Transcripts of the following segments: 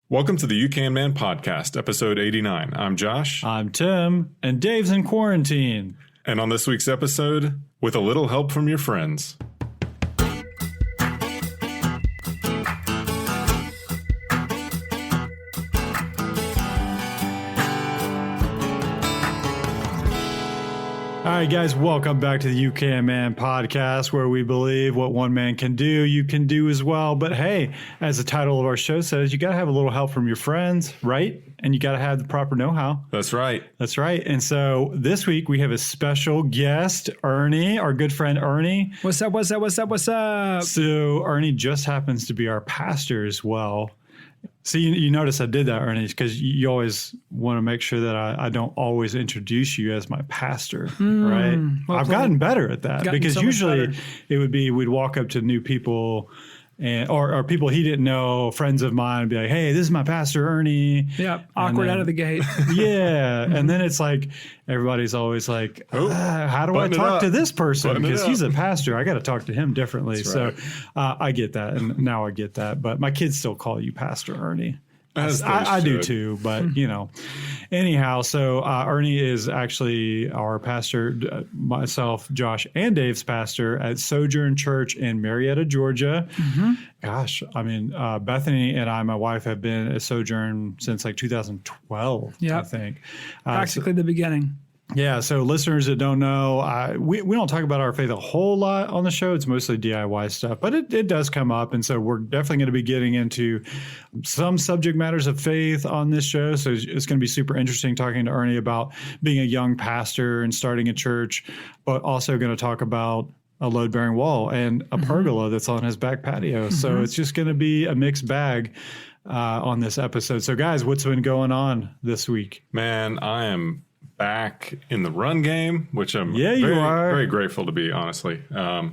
Welcome to the You Can Man podcast, episode 89. I'm Josh. I'm Tim, and Dave's in quarantine. And on this week's episode, with a little help from your friends. All right, guys, welcome back to the You Can Man podcast, where we believe what one man can do, you can do as well. But hey, as the title of our show says, you got to have a little help from your friends, right? And you got to have the proper know-how. That's right. That's right. And so this week we have a special guest, Ernie, our good friend Ernie. What's up? So Ernie just happens to be our pastor as well. See, you notice I did that, Ernie, because you always want to make sure that I don't always introduce you as my pastor, right? Well I've gotten better at that because so usually it would be we'd walk up to new people and or people he didn't know, friends of mine, and be like, "Hey, this is my pastor, Ernie." Yeah, awkward out of the gate. Yeah, and then it's like everybody's always like, "How do I talk to this person?" Because he's a pastor, I got to talk to him differently. That's so right. I get that, and now I get that. But my kids still call you Pastor Ernie. As they I do should. too, but you know. Anyhow, so Ernie is actually our pastor, myself, Josh, and Dave's pastor at Sojourn Church in Marietta, Georgia. Gosh, I mean, Bethany and I, my wife, have been at Sojourn since like 2012, I think. Practically the beginning. Yeah, so listeners that don't know, we don't talk about our faith a whole lot on the show. It's mostly DIY stuff, but it does come up. And so we're definitely going to be getting into some subject matters of faith on this show. So it's going to be super interesting talking to Ernie about being a young pastor and starting a church, but also going to talk about a load-bearing wall and a pergola that's on his back patio. So it's just going to be a mixed bag on this episode. So guys, what's been going on this week? Man, I am back in the run game, which I'm very grateful to be, honestly. I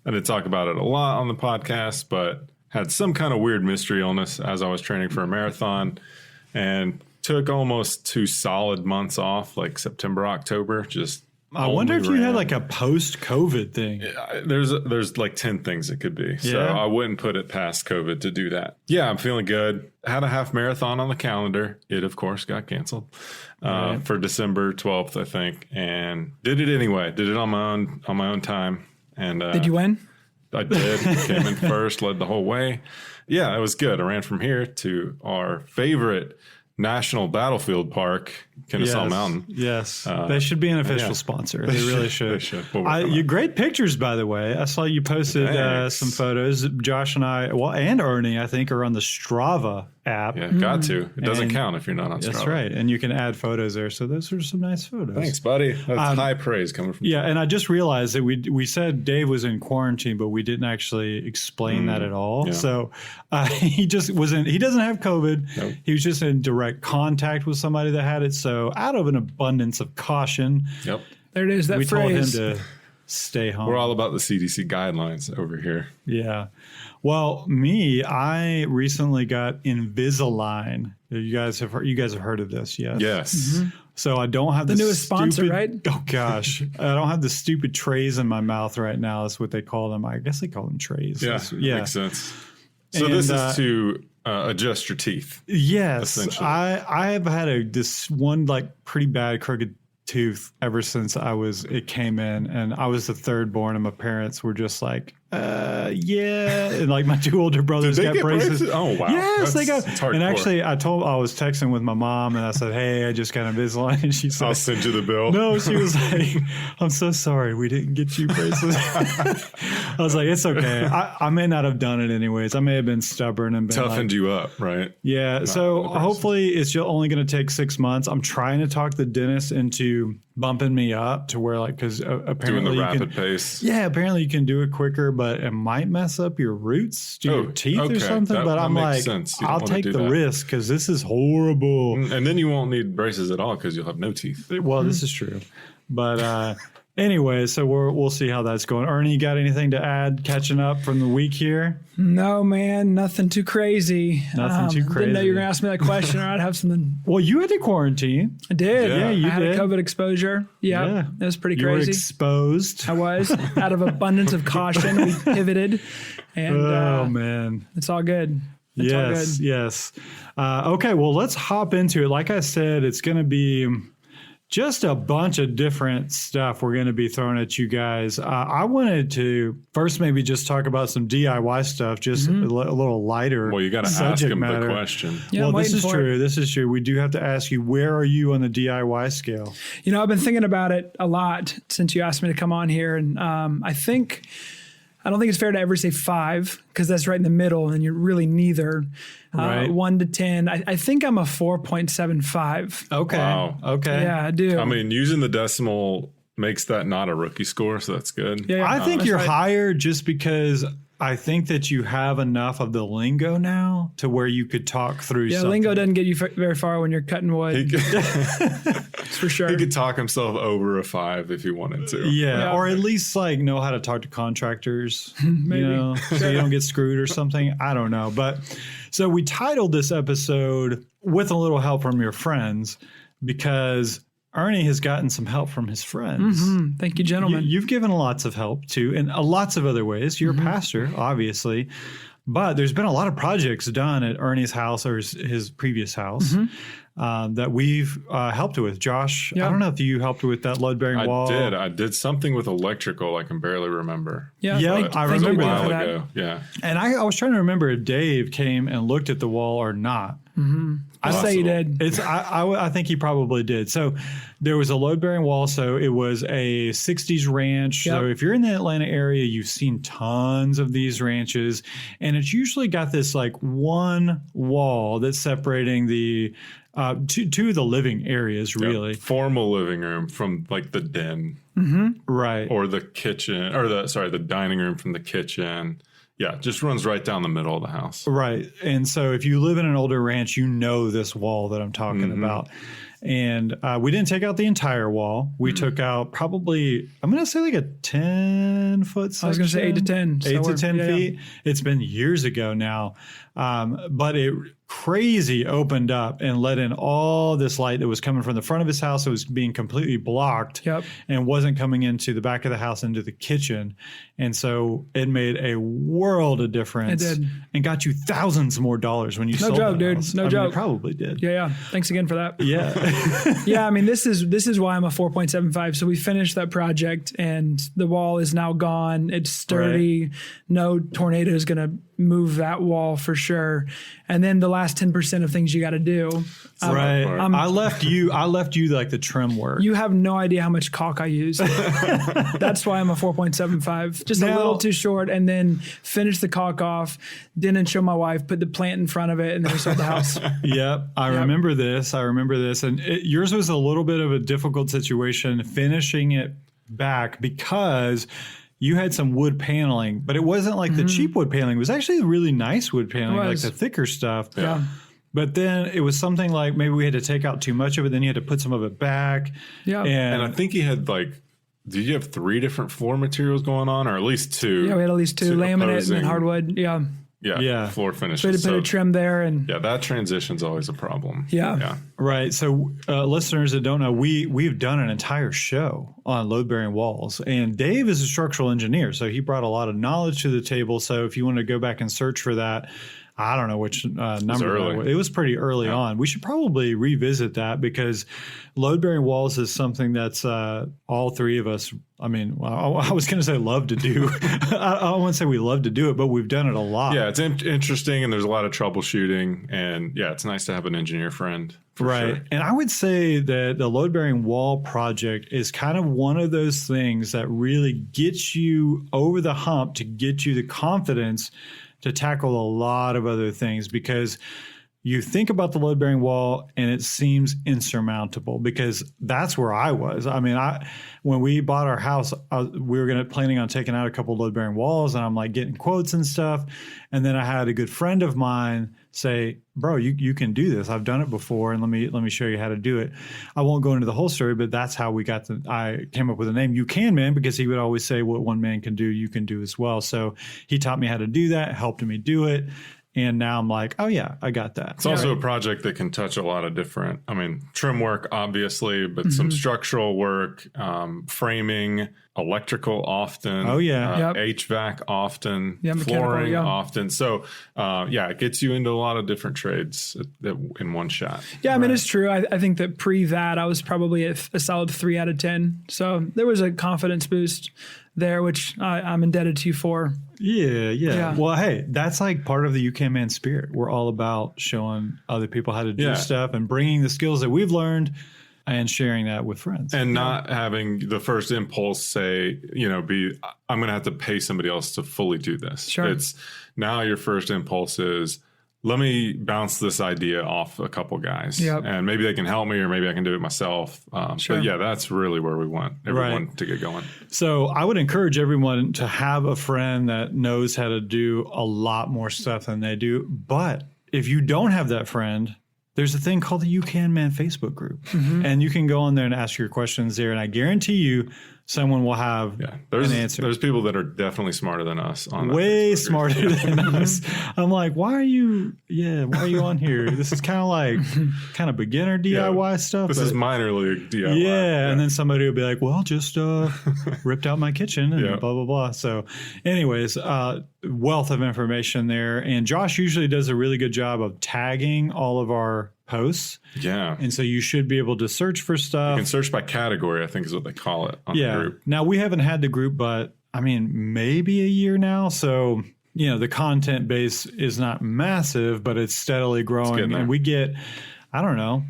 didn't talk about it a lot on the podcast, but had some kind of weird mystery illness as I was training for a marathon and took almost 2 solid months off, like September, October. I wonder if you had like a post-COVID thing. There's like 10 things it could be. So I wouldn't put it past COVID to do that. Yeah, I'm feeling good. Had a half marathon on the calendar. It, of course, got canceled for December 12th, I think. And did it anyway. Did it on my own time. And Did you win? I did. Came in first, led the whole way. Yeah, it was good. I ran from here to our favorite National Battlefield Park, Kennesaw Mountain. Yes. They should be an official sponsor. They really should. They should. You great pictures, by the way. I saw you posted some photos. Josh and I, and Ernie, I think, are on the Strava app. Yeah, got to. It doesn't count if you're not on Strava. That's right. And you can add photos there. So those are some nice photos. Thanks, buddy. That's high praise coming from you. And I just realized that we said Dave was in quarantine, but we didn't actually explain that at all. Yeah. So he just wasn't. He doesn't have COVID. Nope. He was just in direct contact with somebody that had it. So out of an abundance of caution, there it is. That we phrase. told him to stay home. We're all about the CDC guidelines over here. Yeah. Well, I recently got Invisalign. You guys have heard of this, yes? Yes. So I don't have the newest sponsor, right? Oh gosh, I don't have the stupid trays in my mouth right now. That's what they call them. I guess they call them trays. Yeah, makes sense. So this is to adjust your teeth. Yes, I have had this one like pretty bad crooked tooth ever since it came in, and I was the third born, and my parents were just like, and like my 2 older brothers got braces. Oh wow! Yes, they got. And actually, I was texting with my mom, and I said, "Hey, I just got Invisalign," and she said, "I'll send you the bill." No, she was like, "I'm so sorry, we didn't get you braces." I was like, "It's okay. I may not have done it anyways. I may have been stubborn and been toughened you up, right?" Yeah. So hopefully, it's only going to take 6 months. I'm trying to talk the dentist into bumping me up to where because apparently doing the rapid pace. Yeah, apparently you can do it quicker, but it might mess up your roots to your teeth or something. But I'm like, I'll take the risk because this is horrible. And then you won't need braces at all because you'll have no teeth. Well, this is true. But anyway, so we'll see how that's going. Ernie, you got anything to add catching up from the week here? No, man, nothing too crazy. Nothing too crazy. Didn't know you were going to ask me that question, or I'd have something. Well, you had to quarantine. I did. Yeah, you I had did. a COVID exposure. Yeah, it was pretty crazy. You were exposed. I was. Out of abundance of caution, we pivoted. And, oh, man. It's all good. It's all Yes, good. yes. Okay, well, let's hop into it. Like I said, it's going to be just a bunch of different stuff we're going to be throwing at you guys. I wanted to first maybe just talk about some DIY stuff, just a little lighter. Well, you got to ask subject him matter. the question. Yeah, Well, I'm this waiting is for true. it. This is true. We do have to ask you, where are you on the DIY scale? You know, I've been thinking about it a lot since you asked me to come on here, and I don't think it's fair to ever say 5 because that's right in the middle, and you're really neither. Right. 1 to 10. I think I'm a 4.75. Okay. Wow. Okay. Yeah, I do. I mean, using the decimal makes that not a rookie score, so that's good. Yeah, I think that's you're right. higher just because I think that you have enough of the lingo now to where you could talk through Yeah, something. lingo doesn't get you very far when you're cutting wood. He could, That's for sure. he could talk himself over a 5 if he wanted to. Yeah, Yeah. or at least like know how to talk to contractors, Maybe. you know, so you don't get screwed or something. I don't know. But so we titled this episode with a little help from your friends because Ernie has gotten some help from his friends. Thank you, gentlemen. You've given lots of help too, in lots of other ways. You're a pastor, obviously, but there's been a lot of projects done at Ernie's house or his previous house that we've helped with. Josh, Yeah. I don't know if you helped with that load bearing wall. I did something with electrical. I can barely remember. yeah, Yeah, thank I you, remember A Dave, while for that. ago. Yeah. And I was trying to remember if Dave came and looked at the wall or not. I say you Possible. did. It's I think he probably did. So there was a load bearing wall. So it was a 60s ranch. Yep. So if you're in the Atlanta area, you've seen tons of these ranches, and it's usually got this like one wall that's separating the two of the living areas, really. Formal living room from like the den Right. or the kitchen or the dining room from the kitchen. Yeah, just runs right down the middle of the house. Right. And so if you live in an older ranch, you know this wall that I'm talking about. And we didn't take out the entire wall. We took out probably, I'm going to say like a 10-foot section. I was going to say 8 to 10. 8 to we're- 10 yeah, yeah. feet. It's been years ago now. But it crazy opened up and let in all this light that was coming from the front of his house. It was being completely blocked Yep. and wasn't coming into the back of the house into the kitchen. And so it made a world of difference. It did. And got you thousands more dollars when you sold joke, that dude. house. No I mean, joke. it probably did. Yeah, yeah. Thanks again for that. Yeah. Yeah, I mean, this is why I'm a 4.75. So we finished that project, and the wall is now gone. It's sturdy. No tornado is going to move that wall for sure. And then the last 10% of things you got to do. Right. part. I left you like the trim work. You have no idea how much caulk I use. That's why I'm a 4.75. Just a Now- little too short. And then finish the caulk off. Didn't show my wife. Put the plant in front of it, and then we sold the house. Yep, I remember this. And yours was a little bit of a difficult situation finishing it back because you had some wood paneling, but it wasn't like the cheap wood paneling. It was actually really nice wood paneling, like was. the thicker stuff. Yeah. But then it was something like maybe we had to take out too much of it. Then you had to put some of it back. Yeah. And I And think he had did you have 3 different floor materials going on, or at least 2? Yeah, we had at least 2 laminate and opposing- then hardwood. Yeah. Yeah, floor So we finishes. had to put a trim there, and yeah, that transition's always a problem. Yeah. right. So listeners that don't know, we've done an entire show on load bearing walls, and Dave is a structural engineer, so he brought a lot of knowledge to the table. So if you want to go back and search for that, I don't know which number early. that was. It was pretty early on. We should probably revisit that because load bearing walls is something that's all three of us. I mean, I was going to say love to do. I don't want to say we love to do it, but we've done it a lot. Yeah, it's interesting, and there's a lot of troubleshooting, and yeah, it's nice to have an engineer friend. For Right. sure. And I would say that the load bearing wall project is kind of one of those things that really gets you over the hump to get you the confidence to tackle a lot of other things, because you think about the load bearing wall and it seems insurmountable, because that's where I was. I mean, when we bought our house, we were planning on taking out a couple load bearing walls, and I'm like getting quotes and stuff. And then I had a good friend of mine say, bro, you can do this. I've done it before, and let me show you how to do it. I won't go into the whole story, but that's how I came up with the name You Can Man, because he would always say what one man can do, you can do as well. So he taught me how to do that, helped me do it. And now I'm like, oh yeah, I got that. It's also a project that can touch a lot of different, trim work, obviously, but some structural work, framing, electrical often. Oh, yeah. HVAC often, mechanical, flooring often. So, it gets you into a lot of different trades in one shot. Yeah, it's true. I think that pre that, I was probably a solid 3 out of 10. So there was a confidence boost there, which I'm indebted to you for. Yeah. Well, hey, that's like part of the UCAN Man spirit. We're all about showing other people how to do stuff and bringing the skills that we've learned and sharing that with friends. And not having the first impulse say, be, I'm going to have to pay somebody else to fully do this. Sure. It's now your first impulse is, let me bounce this idea off a couple guys, and maybe they can help me, or maybe I can do it myself. Sure. But that's really where we want everyone to get going. So I would encourage everyone to have a friend that knows how to do a lot more stuff than they do. But if you don't have that friend, there's a thing called the UCAN Man Facebook group, and you can go on there and ask your questions there. And I guarantee you, someone will have an answer. There's people that are definitely smarter than us on way smarter than us. I'm like, why are you on here? This is kind of beginner DIY stuff. This is minor league DIY. Yeah. And then somebody will be like, well, just ripped out my kitchen and blah, blah, blah. So anyways, wealth of information there. And Josh usually does a really good job of tagging all of our posts. Yeah. And so you should be able to search for stuff. You can search by category, I think is what they call it on the group. Now, we haven't had the group, but maybe a year now. So, the content base is not massive, but it's steadily growing. And we get, I don't know.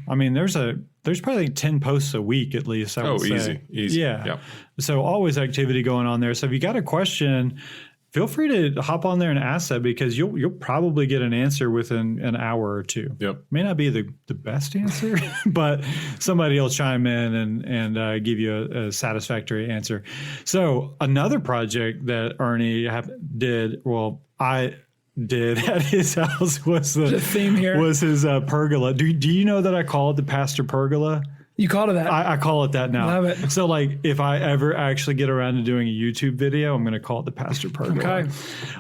There's probably 10 posts a week at least. I would say. Easy. Yeah. Yep. So always activity going on there. So if you got a question, feel free to hop on there and ask that, because you'll probably get an answer within an hour or two. Yep. May not be the best answer, but somebody will chime in and give you a satisfactory answer. So another project that Ernie I did at his house was the theme here was his pergola. Do you know that I call it the Pastor Pergola? You call it that? I call it that now. Love it. So if I ever actually get around to doing a YouTube video, I'm going to call it the Pastor Pergola. Okay.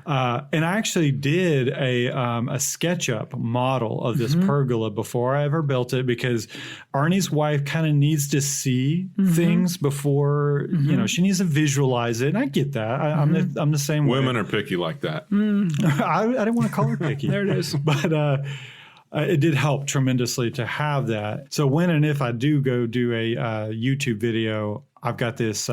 And I actually did a SketchUp model of this pergola before I ever built it, because Arnie's wife kind of needs to see things before, she needs to visualize it. And I get that. I'm the same way. Women are picky like that. I didn't want to call her picky. There it is. But it did help tremendously to have that. So when and if I do go do a YouTube video, I've got this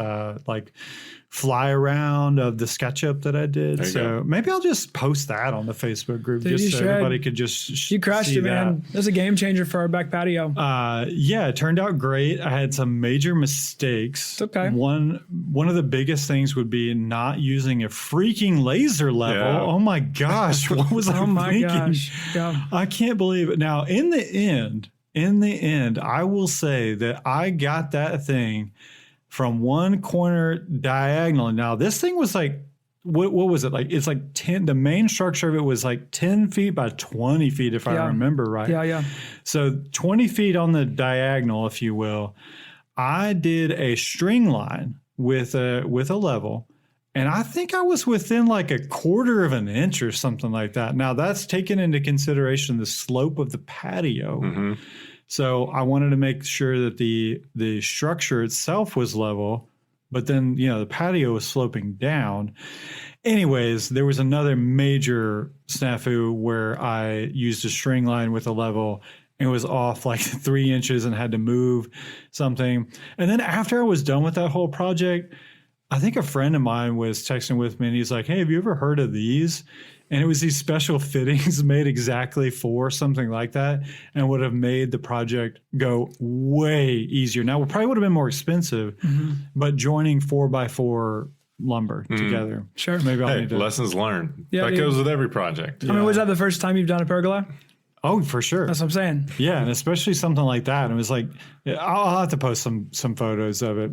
fly around of the SketchUp that I did. So maybe I'll just post that on the Facebook group, just so everybody could just You crushed it, man. That's a game changer for our back patio. It turned out great. I had some major mistakes. It's okay. One of the biggest things would be not using a freaking laser level. Yeah. Oh my gosh, what was I thinking? Gosh. Yeah. I can't believe it. Now, in the end, I will say that I got that thing from one corner diagonal. Now, this thing was what was it? It's 10, the main structure of it was 10 feet by 20 feet, if I remember right. Yeah. So 20 feet on the diagonal, if you will. I did a string line with a level, and I think I was within a quarter of an inch or something like that. Now, that's taken into consideration the slope of the patio. Mm-hmm. So I wanted to make sure that the structure itself was level, but then, the patio was sloping down. Anyways, there was another major snafu where I used a string line with a level and was off 3 inches and had to move something. And then after I was done with that whole project, I think a friend of mine was texting with me and he's like, hey, have you ever heard of these? And it was these special fittings made exactly for something like that, and would have made the project go way easier. Now, it probably would have been more expensive, but joining 4x4 lumber together. Sure. Maybe I'll need to. Lessons learned. Yeah, that goes with every project. Was that the first time you've done a pergola? Oh, for sure. That's what I'm saying. Yeah, and especially something like that. And it was like, I'll have to post some photos of it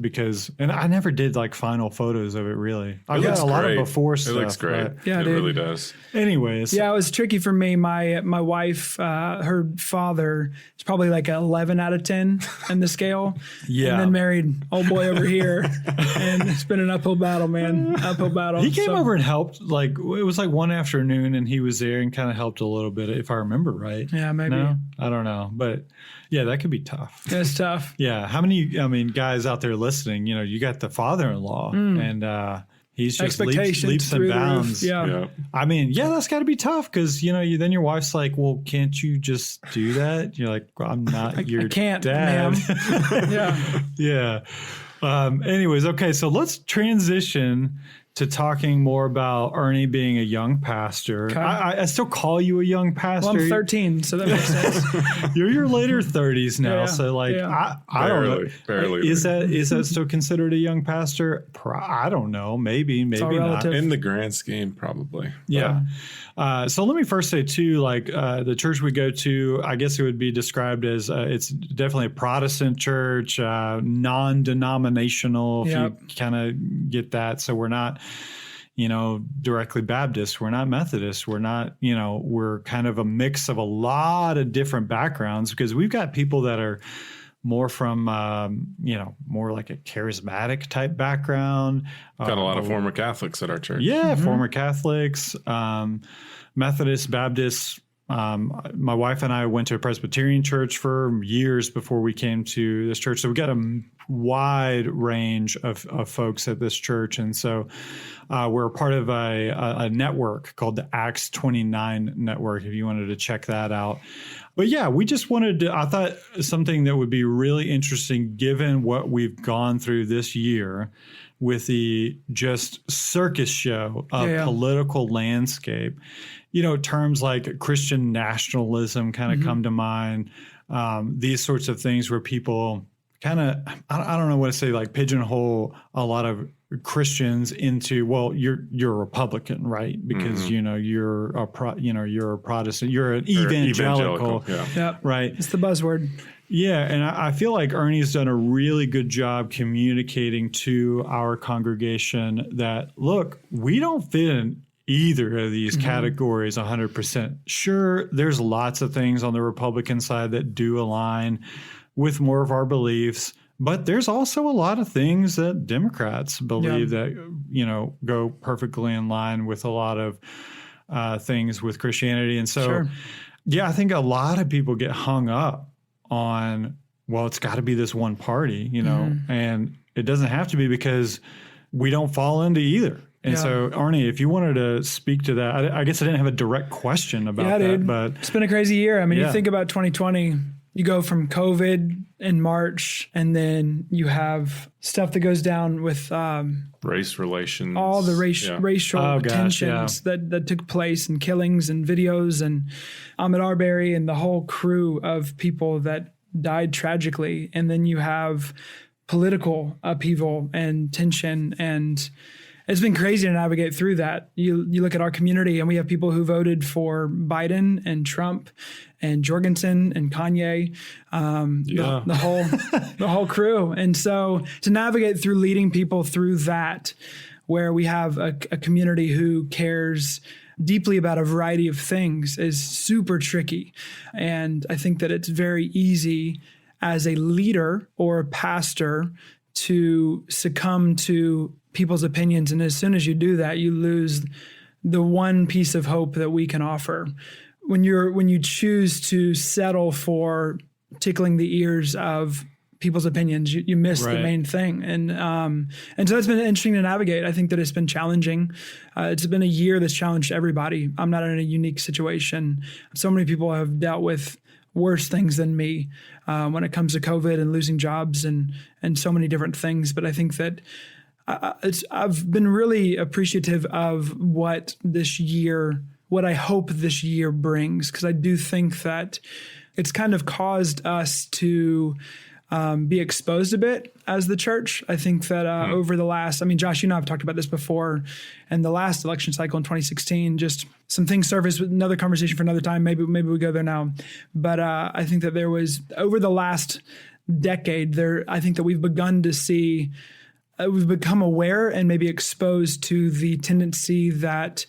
and I never did like final photos of it really. I got a lot of before stuff. It looks great. Yeah, it really does. Anyways. Yeah, it was tricky for me. My wife, her father is probably like an 11 out of 10 in the scale. Yeah. And then married old boy over here. And it's been an uphill battle, man. Uphill battle. He came over and helped. Like, it was like one afternoon and he was there and kind of helped a little bit, if I remember right. Yeah, maybe. No? I don't know. But yeah, that could be tough. It's tough. Yeah. How many, guys out there listening, you got the father-in-law and he's just leaps and bounds. Yeah. I mean, yeah, that's got to be tough because, then your wife's like, well, can't you just do that? You're like, well, I'm not your I can't, dad. Yeah. Yeah. Anyways, okay, so let's transition to talking more about Ernie being a young pastor. Okay. I still call you a young pastor. Well, I'm 13, so that makes sense. You're your later 30s now, Yeah, so like yeah. I don't know. Barely. Is that still considered a young pastor? I don't know. Maybe not. relative. In the grand scheme, probably. Yeah. So let me first say too, like the church we go to, I guess it would be described as it's definitely a Protestant church, non-denominational. Yep. If you kind of get that, so we're not, directly Baptist. We're not Methodist. We're not, we're kind of a mix of a lot of different backgrounds because we've got people that are more from, more like a charismatic type background. Got a lot of former Catholics at our church. Yeah, former Catholics, Methodist, Baptists. My wife and I went to a Presbyterian church for years before we came to this church. So we got a wide range of folks at this church. And so we're a part of a network called the Acts 29 Network, if you wanted to check that out. But yeah, we just wanted to, I thought something that would be really interesting given what we've gone through this year with the just circus show of political landscape. Terms like Christian nationalism kind of come to mind. These sorts of things where people kind of, I don't know what to say, like pigeonhole a lot of Christians into, well, you're a Republican, right? Because you're a Protestant, you're an evangelical. Yep. Right? It's the buzzword. Yeah, and I feel like Ernie's done a really good job communicating to our congregation that, look, we don't fit in either of these categories 100%. Sure, there's lots of things on the Republican side that do align with more of our beliefs, but there's also a lot of things that Democrats believe that, go perfectly in line with a lot of things with Christianity. And so, I think a lot of people get hung up on, well, it's got to be this one party, and it doesn't have to be because we don't fall into either. And so, Arnie, if you wanted to speak to that, I guess I didn't have a direct question about that, but it's been a crazy year. I mean, you think about 2020, you go from COVID in March, and then you have stuff that goes down with race relations, all the racial tensions that took place, and killings and videos, and Ahmaud Arbery and the whole crew of people that died tragically. And then you have political upheaval and tension, and it's been crazy to navigate through that. You look at our community, and we have people who voted for Biden and Trump and Jorgensen and Kanye, the whole crew. And so to navigate through leading people through that, where we have a community who cares deeply about a variety of things, is super tricky. And I think that it's very easy as a leader or a pastor to succumb to people's opinions. And as soon as you do that, you lose the one piece of hope that we can offer. When you choose to settle for tickling the ears of people's opinions, you miss the main thing. And so it's been interesting to navigate. I think that it's been challenging. It's been a year that's challenged everybody. I'm not in a unique situation. So many people have dealt with worse things than me when it comes to COVID and losing jobs and so many different things. But I think that I've been really appreciative of what I hope this year brings, because I do think that it's kind of caused us to be exposed a bit as the church. I think that over the last, I mean, Josh, you and I have talked about this before, and the last election cycle in 2016, just some things surfaced with another conversation for another time. Maybe we go there now. But I think that there was, over the last decade, I think that we've begun to see, we've become aware and maybe exposed to the tendency that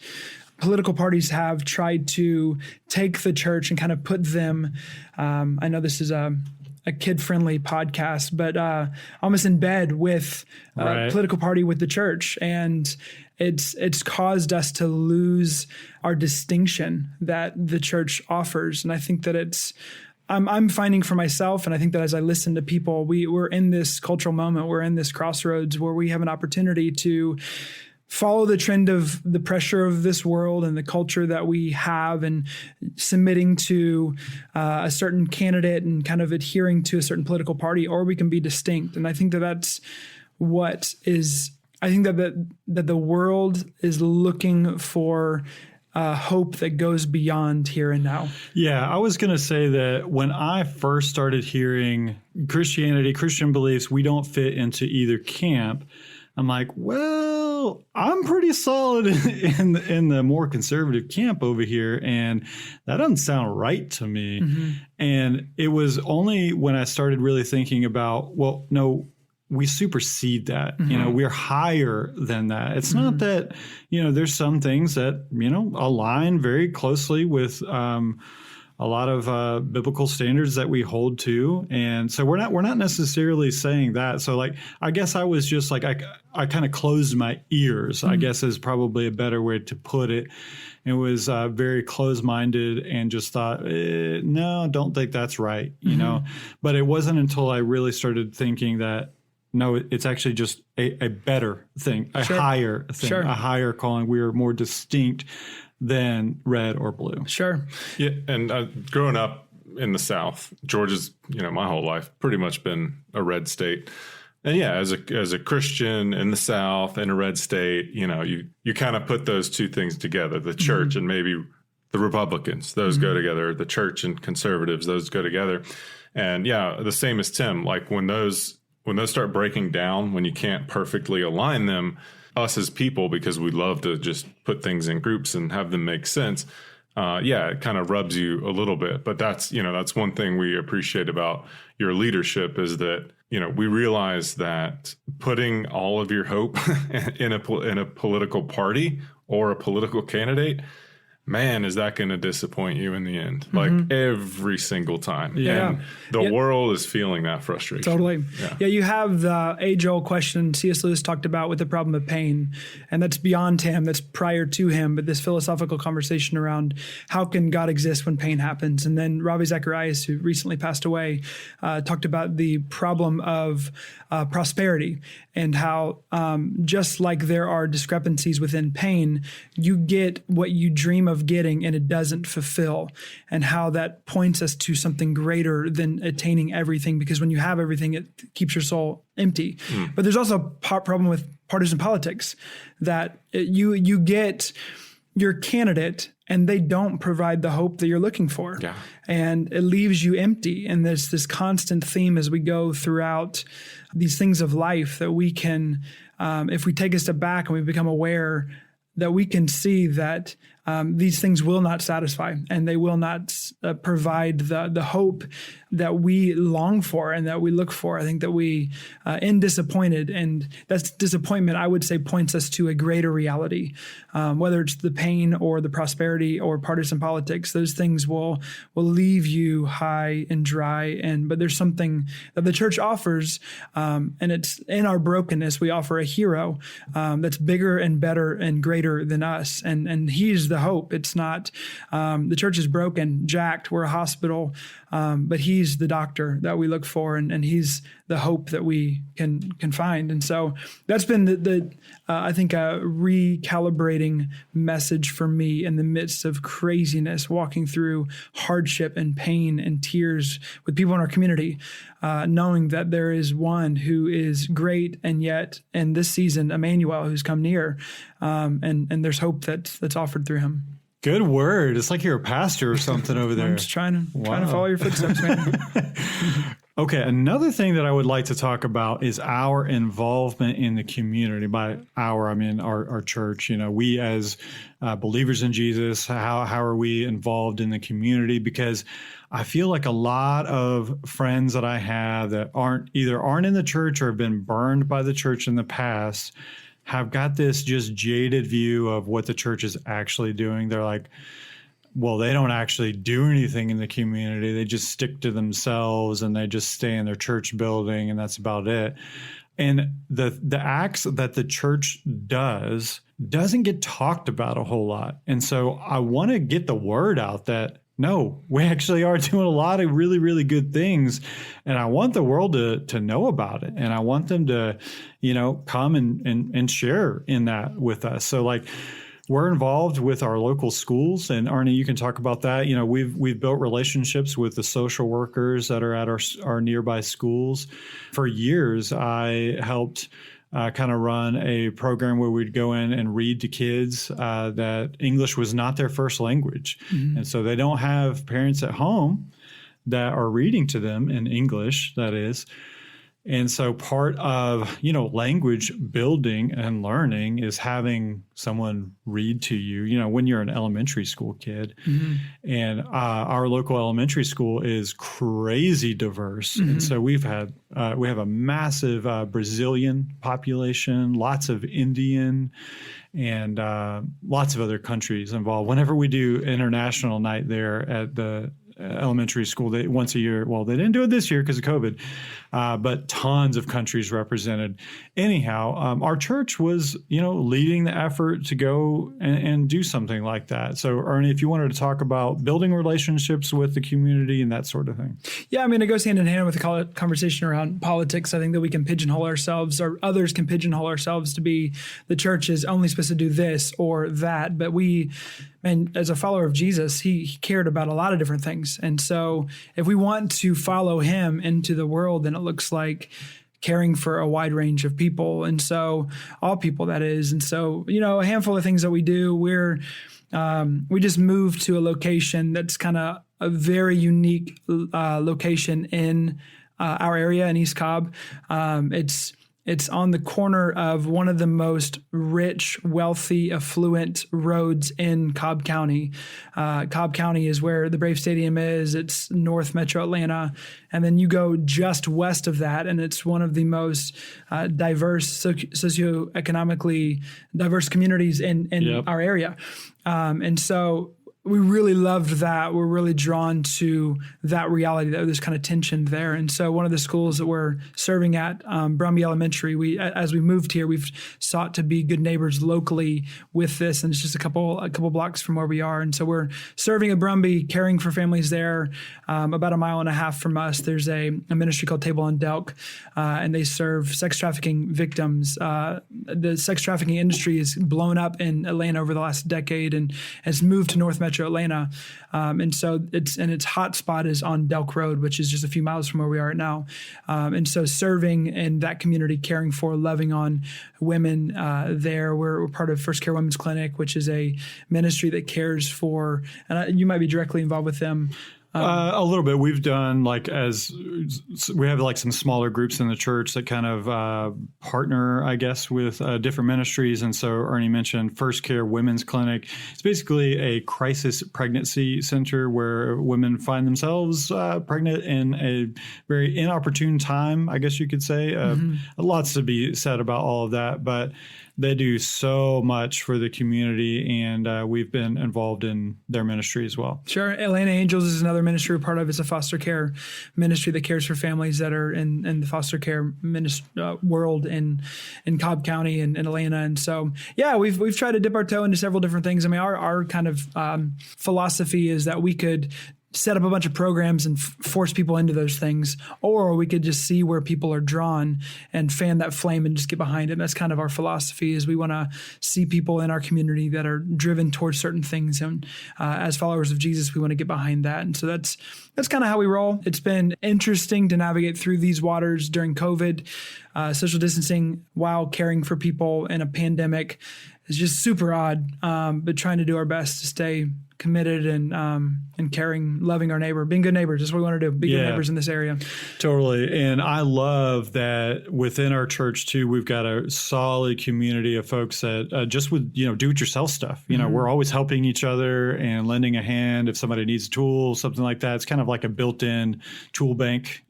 political parties have tried to take the church and kind of put them, I know this is a kid-friendly podcast, but almost in bed with political party, with the church. And it's caused us to lose our distinction that the church offers. And I think that I'm finding for myself, and I think that as I listen to people, we're in this cultural moment, we're in this crossroads where we have an opportunity to follow the trend of the pressure of this world and the culture that we have, and submitting to a certain candidate and kind of adhering to a certain political party, or we can be distinct. And I think that that's what is, I think that the world is looking for hope that goes beyond here and now. Yeah, I was going to say that when I first started hearing Christian beliefs, we don't fit into either camp, I'm like, well, I'm pretty solid in the more conservative camp over here, and that doesn't sound right to me. Mm-hmm. And it was only when I started really thinking about, well, no, we supersede that. Mm-hmm. We're higher than that. It's not that, there's some things that, align very closely with a lot of biblical standards that we hold to. And so we're not necessarily saying that. So I guess I was just I kind of closed my ears, I guess is probably a better way to put it. It was very closed-minded and just thought, no, don't think that's right, But it wasn't until I really started thinking that, no, it's actually just a better thing, a higher thing, a higher calling. We are more distinct than red or blue. Sure. Yeah, and growing up in the South, Georgia's, my whole life pretty much been a red state. And yeah, as a Christian in the South in a red state, you kind of put those two things together, the church and maybe the Republicans, those go together, the church and conservatives, those go together. And yeah, the same as Tim, like when those start breaking down, when you can't perfectly align them, us as people, because we love to just put things in groups and have them make sense. It kind of rubs you a little bit, but that's one thing we appreciate about your leadership is that, we realize that putting all of your hope in a political party or a political candidate, man, is that going to disappoint you in the end? Like every single time. Yeah. And the world is feeling that frustration. Totally. Yeah, you have the age-old question C.S. Lewis talked about with the problem of pain, and that's beyond him, that's prior to him, but this philosophical conversation around how can God exist when pain happens? And then Ravi Zacharias, who recently passed away, talked about the problem of prosperity and how just like there are discrepancies within pain, you get what you dream of getting and it doesn't fulfill, and how that points us to something greater than attaining everything, because when you have everything, it keeps your soul empty. But there's also a problem with partisan politics that you get your candidate and they don't provide the hope that you're looking for. Yeah. And it leaves you empty. And there's this constant theme as we go throughout these things of life that we can, if we take a step back and we become aware that we can see that these things will not satisfy and they will not provide the hope that we long for and that we look for. I think that we end disappointed, and that disappointment, I would say, points us to a greater reality, whether it's the pain or the prosperity or partisan politics. Those things will leave you high and dry. But there's something that the church offers, and it's in our brokenness. We offer a hero that's bigger and better and greater than us, and he's the hope. It's not the church is broken, jacked. We're a hospital, but he's the doctor that we look for, and he's the hope that we can find. And so that's been the I think a recalibrating message for me in the midst of craziness, walking through hardship and pain and tears with people in our community, knowing that there is one who is great, and yet in this season, Emmanuel, who's come near, and there's hope that's offered through him. Good word. It's like you're a pastor or something over there. I'm just trying to follow your footsteps, man. Okay, another thing that I would like to talk about is our involvement in the community. By our, I mean our church. You know, we as believers in Jesus, how are we involved in the community? Because I feel like a lot of friends that I have that aren't in the church or have been burned by the church in the past have got this just jaded view of what the church is actually doing. They're like, well, they don't actually do anything in the community. They just stick to themselves and they just stay in their church building and that's about it. And the acts that the church doesn't get talked about a whole lot. And so I want to get the word out that no, we actually are doing a lot of really, really good things. And I want the world to know about it. And I want them to, come and share in that with us. So like, we're involved with our local schools, and Arnie, you can talk about that. You know, we've built relationships with the social workers that are at our nearby schools. For years, I helped kind of run a program where we'd go in and read to kids that English was not their first language, and so they don't have parents at home that are reading to them in English. That is. And so part of, language building and learning is having someone read to you, when you're an elementary school kid. And our local elementary school is crazy diverse. And so we have a massive Brazilian population, lots of Indian, and lots of other countries involved. Whenever we do international night there at the elementary school, once a year. Well, they didn't do it this year because of COVID, but tons of countries represented. Anyhow, our church was, leading the effort to go and do something like that. So, Ernie, if you wanted to talk about building relationships with the community and that sort of thing. Yeah, I mean, it goes hand in hand with the conversation around politics. I think that we can pigeonhole ourselves, or others can pigeonhole ourselves to be the church is only supposed to do this or that. But and as a follower of Jesus, he cared about a lot of different things. And so if we want to follow him into the world, then it looks like caring for a wide range of people. And so all people, that is. And so, a handful of things that we do, we just moved to a location that's kind of a very unique location in our area in East Cobb. It's on the corner of one of the most rich, wealthy, affluent roads in Cobb County. Cobb County is where the Brave Stadium is. It's North Metro Atlanta. And then you go just west of that, and it's one of the most diverse, socioeconomically diverse communities in our area. And so we really loved that. We're really drawn to that reality, that there's kind of tension there. And so one of the schools that we're serving at, Brumby Elementary, as we moved here, we've sought to be good neighbors locally with this. And it's just a couple blocks from where we are. And so we're serving at Brumby, caring for families there. About a mile and a half from us, there's a ministry called Table on Delk, and they serve sex trafficking victims. The sex trafficking industry is blown up in Atlanta over the last decade and has moved to North Metro Atlanta. And so its hot spot is on Delk Road, which is just a few miles from where we are right now. And so serving in that community, caring for, loving on women there. We're part of First Care Women's Clinic, which is a ministry that cares for, and you might be directly involved with them. A little bit. We've done we have like some smaller groups in the church that kind of partner, I guess, with different ministries. And so Ernie mentioned First Care Women's Clinic. It's basically a crisis pregnancy center where women find themselves pregnant in a very inopportune time, I guess you could say. Lots to be said about all of that, but they do so much for the community, and we've been involved in their ministry as well. Sure. Atlanta Angels is another ministry we're part of. It's a foster care ministry that cares for families that are in the foster care world in Cobb County and in Atlanta. And so, yeah, we've tried to dip our toe into several different things. I mean, our kind of philosophy is that we could set up a bunch of programs and force people into those things, or we could just see where people are drawn and fan that flame and just get behind it. And that's kind of our philosophy, is we want to see people in our community that are driven towards certain things. And as followers of Jesus, we want to get behind that. And so that's kind of how we roll. It's been interesting to navigate through these waters during COVID, social distancing while caring for people in a pandemic. is just super odd. But trying to do our best to stay committed and caring, loving our neighbor, being good neighbors. That's what we want to do. Be good neighbors in this area. Totally. And I love that within our church too, we've got a solid community of folks that just would, do it yourself stuff. We're always helping each other and lending a hand if somebody needs a tool, something like that. It's kind of like a built-in tool bank,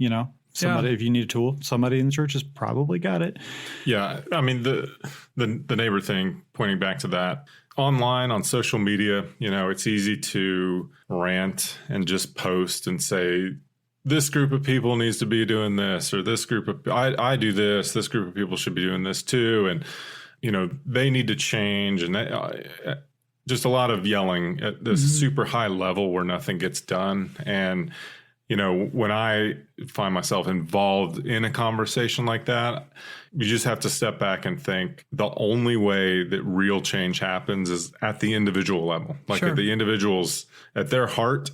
Somebody, if you need a tool, somebody in the church has probably got it. Yeah. I mean, the neighbor thing, pointing back to that, online on social media, it's easy to rant and just post and say, this group of people needs to be doing this, or this group of, I do this group of people should be doing this too. And, they need to change. And just a lot of yelling at this super high level where nothing gets done. And, when I find myself involved in a conversation like that, you just have to step back and think the only way that real change happens is at the individual level, like at the individuals, at their heart,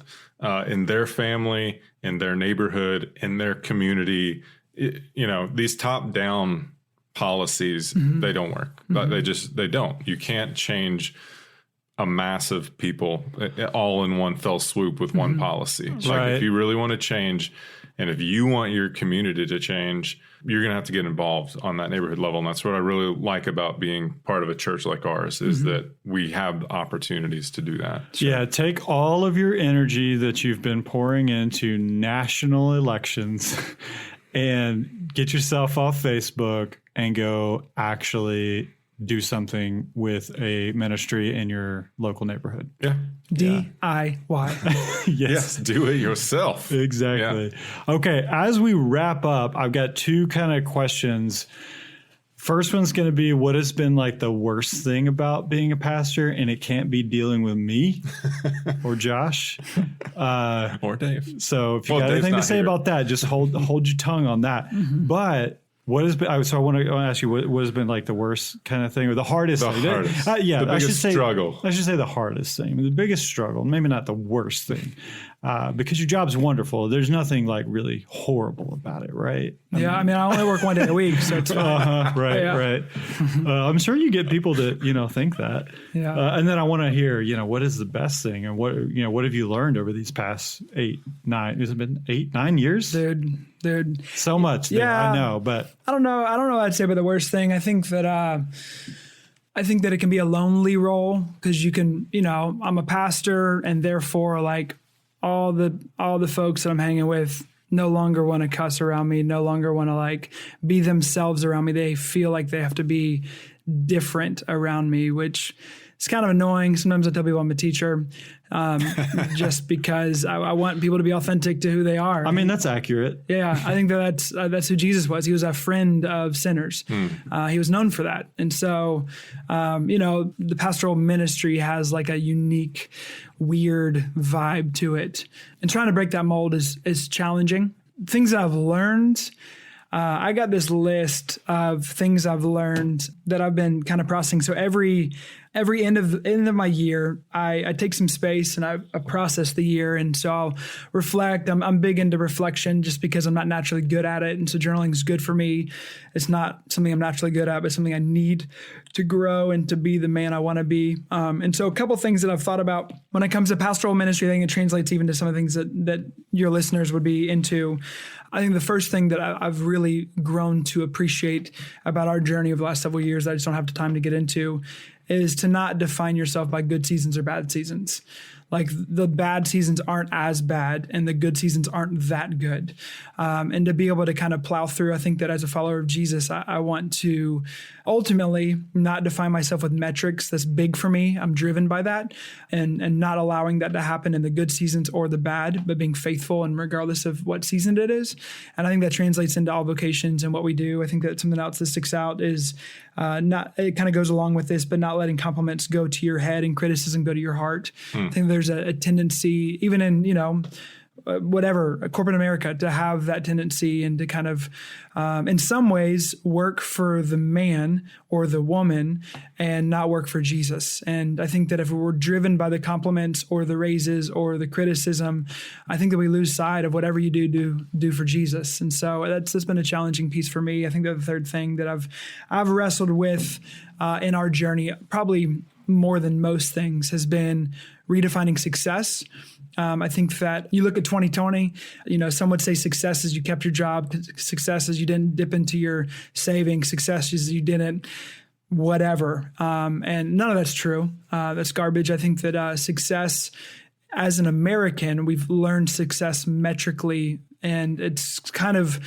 in their family, in their neighborhood, in their community. These top-down policies, they don't work. They don't. You can't change a mass of people all in one fell swoop with one policy. Like if you really want to change, and if you want your community to change, you're going to have to get involved on that neighborhood level. And that's what I really like about being part of a church like ours, is that we have opportunities to do that. So. Yeah. Take all of your energy that you've been pouring into national elections and get yourself off Facebook and go actually do something with a ministry in your local neighborhood. Yeah. DIY. Yes, do it yourself. Exactly. Yeah. Okay, as we wrap up, I've got two kind of questions. First one's going to be, what has been like the worst thing about being a pastor? And it can't be dealing with me or Josh. Or Dave. So if you got anything to say about that, just hold your tongue on that. But what has been? So I want to ask you, what has been like the worst kind of thing, or the hardest thing? Hardest. The biggest struggle. I should say the hardest thing, the biggest struggle. Maybe not the worst thing, because your job's wonderful. There's nothing like really horrible about it, right? I only work one day a week, so it's fine. Right. I'm sure you get people to think that. Yeah. And then I want to hear, what is the best thing, and what have you learned over these past 8, 9? Has it been 8, 9 years? Dude, so much. I know, but I don't know what I'd say about the worst thing. I think that it can be a lonely role, because you can, I'm a pastor, and therefore like all the folks that I'm hanging with no longer want to cuss around me, no longer want to like be themselves around me. They feel like they have to be different around me, which is kind of annoying. Sometimes I tell people I'm a teacher, just because I want people to be authentic to who they are. I mean, that's accurate. Yeah, I think that's who Jesus was. He was a friend of sinners. He was known for that. And so, the pastoral ministry has like a unique, weird vibe to it. And trying to break that mold is challenging. Things that I've learned, I got this list of things I've learned that I've been kind of processing. So every end of my year, I take some space and I process the year. And so I'll reflect. I'm big into reflection just because I'm not naturally good at it. And so journaling is good for me. It's not something I'm naturally good at, but something I need to grow and to be the man I want to be. And so a couple things that I've thought about when it comes to pastoral ministry, I think it translates even to some of the things that your listeners would be into. I think the first thing that I've really grown to appreciate about our journey over the last several years that I just don't have the time to get into is to not define yourself by good seasons or bad seasons. Like the bad seasons aren't as bad and the good seasons aren't that good. And to be able to kind of plow through, I think that as a follower of Jesus, I want to ultimately not define myself with metrics that's big for me. I'm driven by that and not allowing that to happen in the good seasons or the bad, but being faithful and regardless of what season it is. And I think that translates into all vocations and what we do. I think that something else that sticks out is it kind of goes along with this, but not letting compliments go to your head and criticism go to your heart. I think there's a tendency, even in, whatever, corporate America, to have that tendency and to kind of, in some ways, work for the man or the woman and not work for Jesus. And I think that if we're driven by the compliments or the raises or the criticism, I think that we lose sight of whatever you do for Jesus. And so that's been a challenging piece for me. I think that the third thing that I've wrestled with in our journey, probably more than most things, has been redefining success. I think that you look at 2020, some would say success is you kept your job, success is you didn't dip into your savings, success is you didn't whatever. And none of that's true. That's garbage. I think that success as an American, we've learned success metrically, and it's kind of,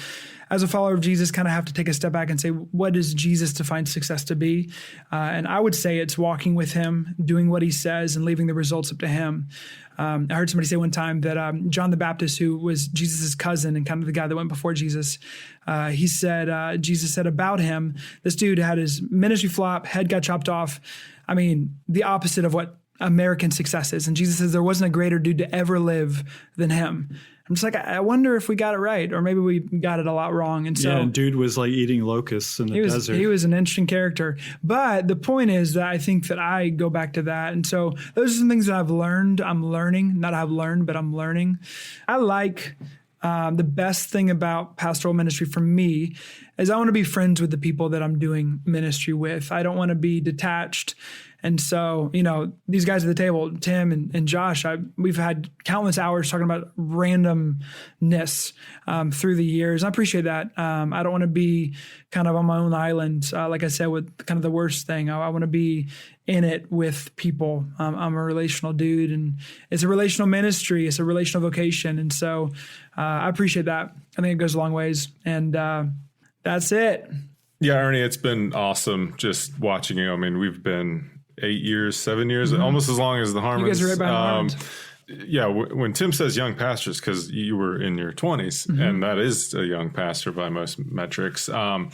as a follower of Jesus, kind of have to take a step back and say, what does Jesus define success to be? And I would say it's walking with him, doing what he says, and leaving the results up to him. I heard somebody say one time that John the Baptist, who was Jesus's cousin and kind of the guy that went before Jesus, he said, Jesus said about him, this dude had his ministry flop, head got chopped off. I mean, the opposite of what American success is. And Jesus says there wasn't a greater dude to ever live than him. I'm just like, I wonder if we got it right, or maybe we got it a lot wrong. And so, dude was like eating locusts in the desert. He was an interesting character. But the point is that I think that I go back to that. And so those are some things that I've learned. I'm learning, not I've learned, but I'm learning. I like the best thing about pastoral ministry for me is I want to be friends with the people that I'm doing ministry with. I don't want to be detached. And so, these guys at the table, Tim and Josh, we've had countless hours talking about randomness through the years. I appreciate that. I don't want to be kind of on my own island, like I said, with kind of the worst thing. I want to be in it with people. I'm a relational dude, and it's a relational ministry. It's a relational vocation. And so I appreciate that. I think it goes a long ways. And that's it. Yeah, Ernie, it's been awesome just watching you. I mean, we've been 7 years, almost as long as the Harmons. You guys are right behind yeah, when Tim says young pastors, because you were in your 20s, and that is a young pastor by most metrics. And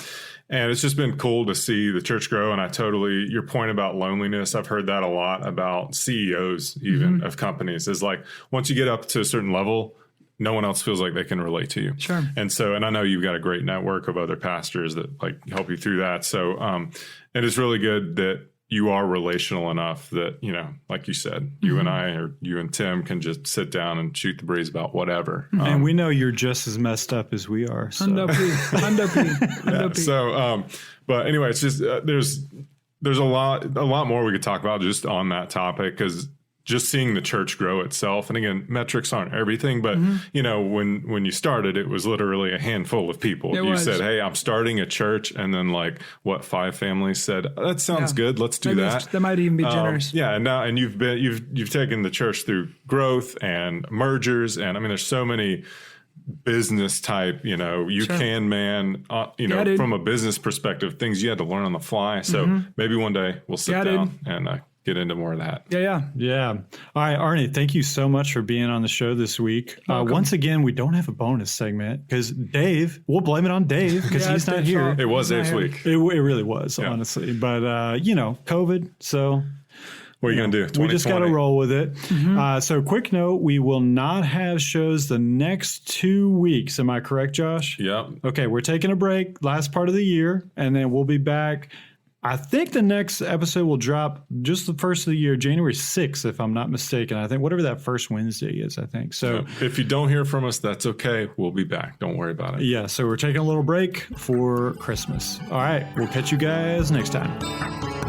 it's just been cool to see the church grow. And your point about loneliness, I've heard that a lot about CEOs even of companies, is like once you get up to a certain level, no one else feels like they can relate to you. Sure. And so, and I know you've got a great network of other pastors that like help you through that. So, and it's really good that you are relational enough that, like you said, you and I, or you and Tim, can just sit down and shoot the breeze about whatever. And we know you're just as messed up as we are. So. So, but anyway, it's just, there's a lot more we could talk about just on that topic, because just seeing the church grow itself. And again, metrics aren't everything, but when you started, it was literally a handful of people. You said, "Hey, I'm starting a church," and then 5 families said, "That sounds good. Let's do that." That might even be generous. And you've taken the church through growth and mergers, and I mean, there's so many business type, from a business perspective, things you had to learn on the fly. So maybe one day we'll sit down and get into more of that. Yeah. All right, Arnie, thank you so much for being on the show this week. Once again, we don't have a bonus segment because Dave, we'll blame it on Dave because he's not here. It was Dave's week. It really was, honestly. But, COVID, so... What are you going to do? We just got to roll with it. So quick note, we will not have shows the next 2 weeks. Am I correct, Josh? Yep. Okay, we're taking a break last part of the year, and then we'll be back. I think the next episode will drop just the first of the year, January 6th, if I'm not mistaken. I think whatever that first Wednesday is, I think. So if you don't hear from us, that's okay. We'll be back. Don't worry about it. Yeah, so we're taking a little break for Christmas. All right, we'll catch you guys next time.